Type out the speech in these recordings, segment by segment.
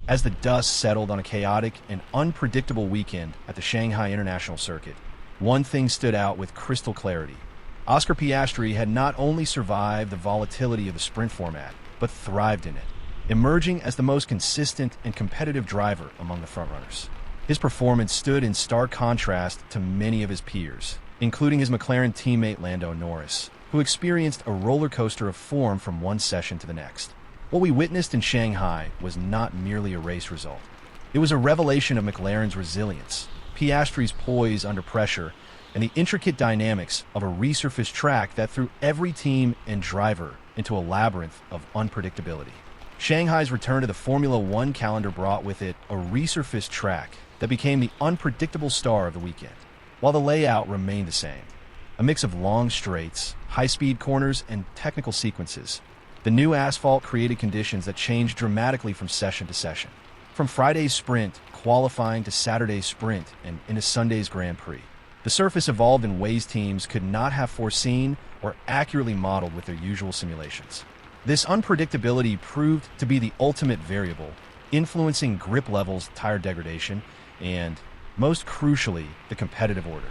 As the dust settled on a chaotic and unpredictable weekend at the Shanghai International Circuit, one thing stood out with crystal clarity. Oscar Piastri had not only survived the volatility of the sprint format, but thrived in it, emerging as the most consistent and competitive driver among the frontrunners. His performance stood in stark contrast to many of his peers, including his McLaren teammate Lando Norris, who experienced a roller coaster of form from one session to the next. What we witnessed in Shanghai was not merely a race result. It was a revelation of McLaren's resilience, Piastri's poise under pressure, and the intricate dynamics of a resurfaced track that threw every team and driver into a labyrinth of unpredictability. Shanghai's return to the Formula One calendar brought with it a resurfaced track that became the unpredictable star of the weekend, while the layout remained the same. A mix of long straights, high-speed corners, and technical sequences. The new asphalt created conditions that changed dramatically from session to session. From Friday's sprint, qualifying to Saturday's sprint, and into Sunday's Grand Prix. The surface evolved in ways teams could not have foreseen or accurately modeled with their usual simulations. This unpredictability proved to be the ultimate variable, influencing grip levels, tire degradation, and, most crucially, the competitive order.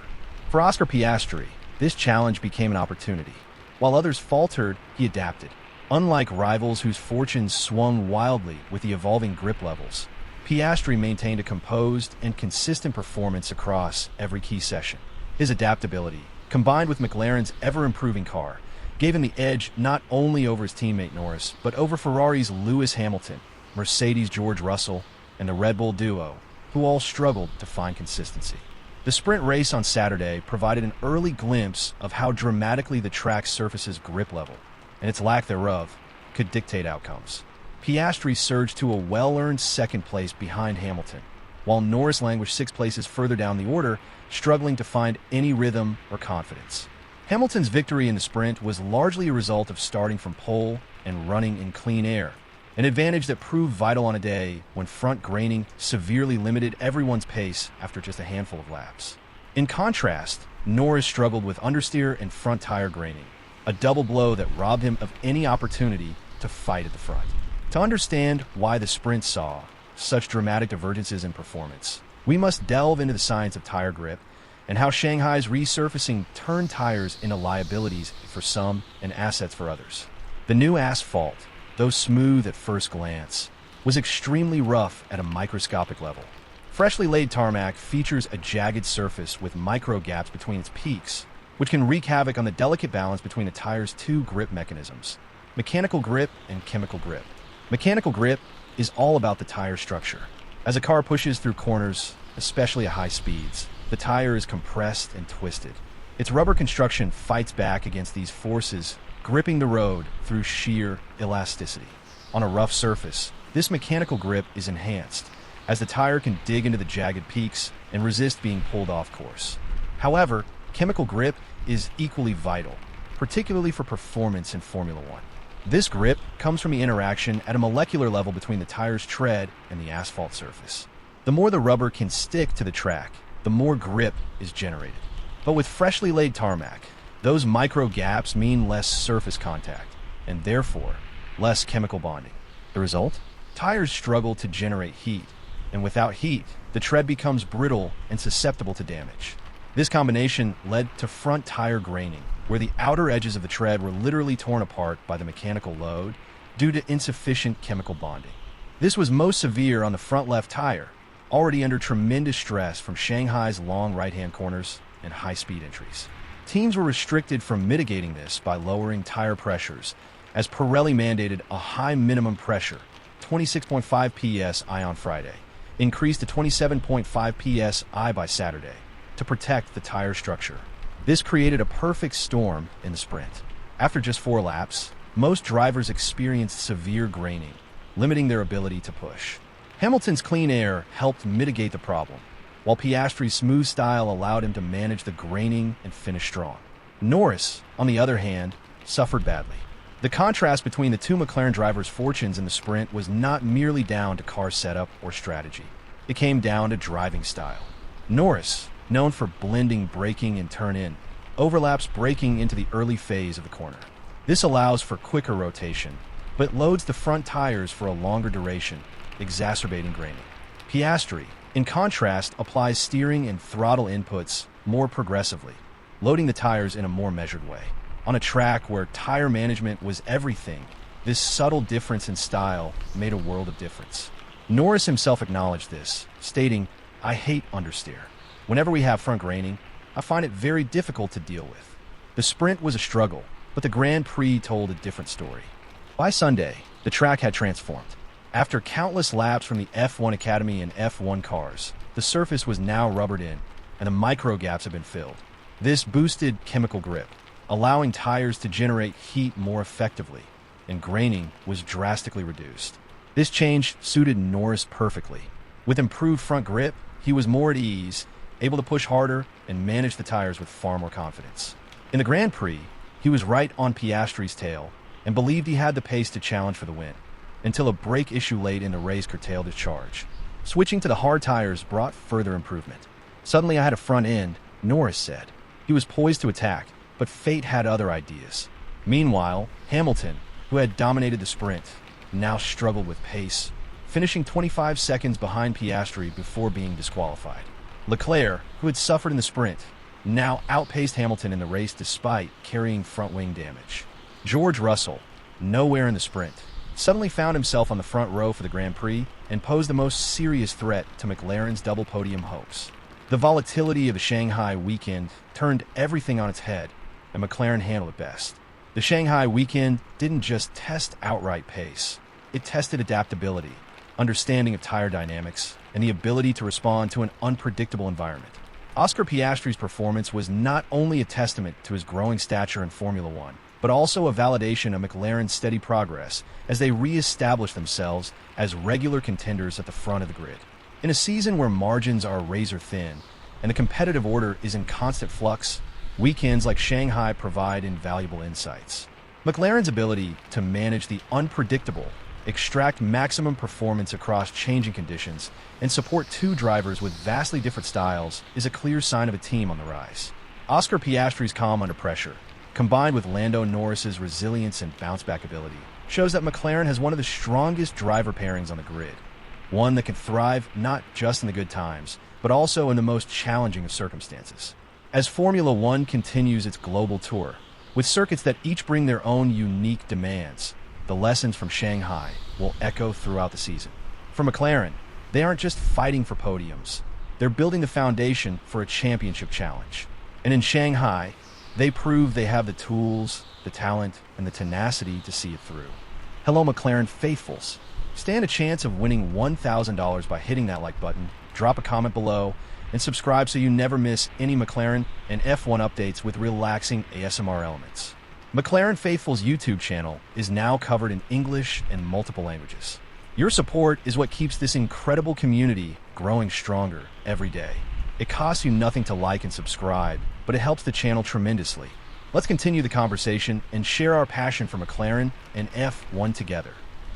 For Oscar Piastri, this challenge became an opportunity. While others faltered, he adapted. Unlike rivals whose fortunes swung wildly with the evolving grip levels, Piastri maintained a composed and consistent performance across every key session. His adaptability, combined with McLaren's ever-improving car, gave him the edge not only over his teammate Norris, but over Ferrari's Lewis Hamilton, Mercedes' George Russell, and the Red Bull duo, who all struggled to find consistency. The sprint race on Saturday provided an early glimpse of how dramatically the track's surface's grip level, and its lack thereof, could dictate outcomes. Piastri surged to a well-earned second place behind Hamilton, while Norris languished 6 places further down the order, struggling to find any rhythm or confidence. Hamilton's victory in the sprint was largely a result of starting from pole and running in clean air, an advantage that proved vital on a day when front graining severely limited everyone's pace after just a handful of laps. In contrast, Norris struggled with understeer and front tire graining, a double blow that robbed him of any opportunity to fight at the front. To understand why the sprint saw such dramatic divergences in performance, we must delve into the science of tire grip and how Shanghai's resurfacing turned tires into liabilities for some and assets for others. The new asphalt, though smooth at first glance, was extremely rough at a microscopic level. Freshly laid tarmac features a jagged surface with micro gaps between its peaks, which can wreak havoc on the delicate balance between the tire's 2 grip mechanisms, mechanical grip and chemical grip. Mechanical grip is all about the tire structure. As a car pushes through corners, especially at high speeds, the tire is compressed and twisted. Its rubber construction fights back against these forces, gripping the road through sheer elasticity. On a rough surface, this mechanical grip is enhanced, as the tire can dig into the jagged peaks and resist being pulled off course. However, chemical grip is equally vital, particularly for performance in Formula One. This grip comes from the interaction at a molecular level between the tire's tread and the asphalt surface. The more the rubber can stick to the track, the more grip is generated. But with freshly laid tarmac, those micro gaps mean less surface contact, and therefore, less chemical bonding. The result? Tires struggle to generate heat, and without heat, the tread becomes brittle and susceptible to damage. This combination led to front tire graining, where the outer edges of the tread were literally torn apart by the mechanical load due to insufficient chemical bonding. This was most severe on the front left tire, already under tremendous stress from Shanghai's long right-hand corners and high-speed entries. Teams were restricted from mitigating this by lowering tire pressures, as Pirelli mandated a high minimum pressure, 26.5 psi on Friday, increased to 27.5 psi by Saturday, to protect the tire structure. This created a perfect storm in the sprint. After just 4 laps, most drivers experienced severe graining, limiting their ability to push. Hamilton's clean air helped mitigate the problem, while Piastri's smooth style allowed him to manage the graining and finish strong. Norris, on the other hand, suffered badly. The contrast between the 2 McLaren drivers' fortunes in the sprint was not merely down to car setup or strategy. It came down to driving style. Norris, known for blending braking and turn-in, overlaps braking into the early phase of the corner. This allows for quicker rotation, but loads the front tires for a longer duration, exacerbating graining. Piastri, in contrast, applies steering and throttle inputs more progressively, loading the tires in a more measured way. On a track where tire management was everything, this subtle difference in style made a world of difference. Norris himself acknowledged this, stating, "I hate understeer. Whenever we have front graining, I find it very difficult to deal with." The sprint was a struggle, but the Grand Prix told a different story. By Sunday, the track had transformed. After countless laps from the F1 Academy and F1 cars, the surface was now rubbered in, and the micro gaps had been filled. This boosted chemical grip, allowing tires to generate heat more effectively, and graining was drastically reduced. This change suited Norris perfectly. With improved front grip, he was more at ease, able to push harder and manage the tires with far more confidence. In the Grand Prix, he was right on Piastri's tail and believed he had the pace to challenge for the win, until a brake issue late in the race curtailed his charge. Switching to the hard tires brought further improvement. "Suddenly I had a front end," Norris said. He was poised to attack, but fate had other ideas. Meanwhile, Hamilton, who had dominated the sprint, now struggled with pace, finishing 25 seconds behind Piastri before being disqualified. Leclerc, who had suffered in the sprint, now outpaced Hamilton in the race despite carrying front wing damage. George Russell, nowhere in the sprint, suddenly found himself on the front row for the Grand Prix and posed the most serious threat to McLaren's double podium hopes. The volatility of the Shanghai weekend turned everything on its head, and McLaren handled it best. The Shanghai weekend didn't just test outright pace. It tested adaptability, understanding of tire dynamics, and the ability to respond to an unpredictable environment. Oscar Piastri's performance was not only a testament to his growing stature in Formula One, but also a validation of McLaren's steady progress as they re-established themselves as regular contenders at the front of the grid. In a season where margins are razor thin and the competitive order is in constant flux, weekends like Shanghai provide invaluable insights. McLaren's ability to manage the unpredictable, extract maximum performance across changing conditions, and support two drivers with vastly different styles is a clear sign of a team on the rise. Oscar Piastri's calm under pressure, combined with Lando Norris's resilience and bounce-back ability, shows that McLaren has one of the strongest driver pairings on the grid. One that can thrive not just in the good times, but also in the most challenging of circumstances. As Formula One continues its global tour, with circuits that each bring their own unique demands, the lessons from Shanghai will echo throughout the season. For McLaren, they aren't just fighting for podiums. They're building the foundation for a championship challenge. And in Shanghai, they prove they have the tools, the talent, and the tenacity to see it through. Hello, McLaren faithfuls. Stand a chance of winning $1,000 by hitting that like button, drop a comment below, and subscribe so you never miss any McLaren and F1 updates with relaxing ASMR elements. McLaren Faithful's YouTube channel is now covered in English and multiple languages. Your support is what keeps this incredible community growing stronger every day. It costs you nothing to like and subscribe, but it helps the channel tremendously. Let's continue the conversation and share our passion for McLaren and F1 together.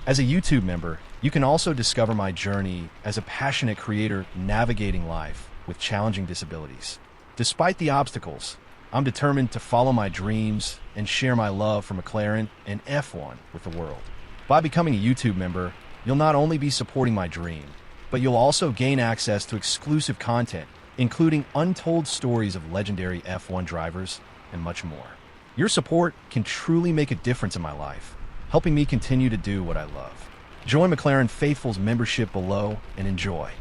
As a YouTube member, you can also discover my journey as a passionate creator navigating life with challenging disabilities. Despite the obstacles, I'm determined to follow my dreams and share my love for McLaren and F1 with the world. By becoming a YouTube member, you'll not only be supporting my dream, but you'll also gain access to exclusive content, including untold stories of legendary F1 drivers and much more. Your support can truly make a difference in my life, helping me continue to do what I love. Join McLaren Faithful's membership below and enjoy.